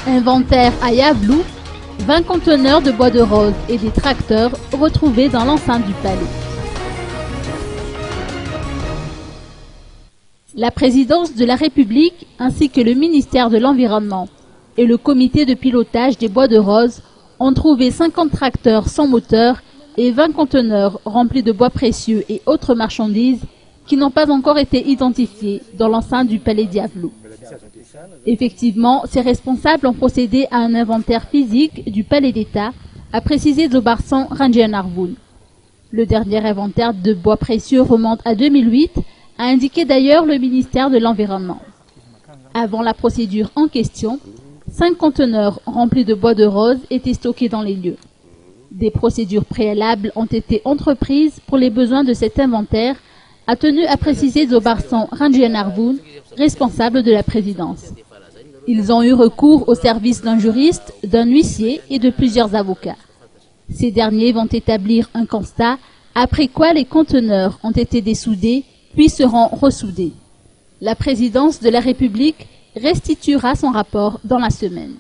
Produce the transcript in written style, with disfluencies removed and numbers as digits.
Inventaire à Yavlou, 20 conteneurs de bois de rose et des tracteurs retrouvés dans l'enceinte du palais. La présidence de la République ainsi que le ministère de l'Environnement et le comité de pilotage des bois de rose ont trouvé 50 tracteurs sans moteur et 20 conteneurs remplis de bois précieux et autres marchandises qui n'ont pas encore été identifiés dans l'enceinte du palais d'Yavlou. Effectivement, ces responsables ont procédé à un inventaire physique du palais d'État, a précisé Zobarsan Ranjianarvoun. Le dernier inventaire de bois précieux remonte à 2008, a indiqué d'ailleurs le ministère de l'Environnement. Avant la procédure en question, 5 conteneurs remplis de bois de rose étaient stockés dans les lieux. Des procédures préalables ont été entreprises pour les besoins de cet inventaire, a tenu à préciser Zobarsan Ranjianarvoun, responsable de la présidence. Ils ont eu recours au service d'un juriste, d'un huissier et de plusieurs avocats. Ces derniers vont établir un constat, après quoi les conteneurs ont été dessoudés, puis seront ressoudés. La présidence de la République restituera son rapport dans la semaine.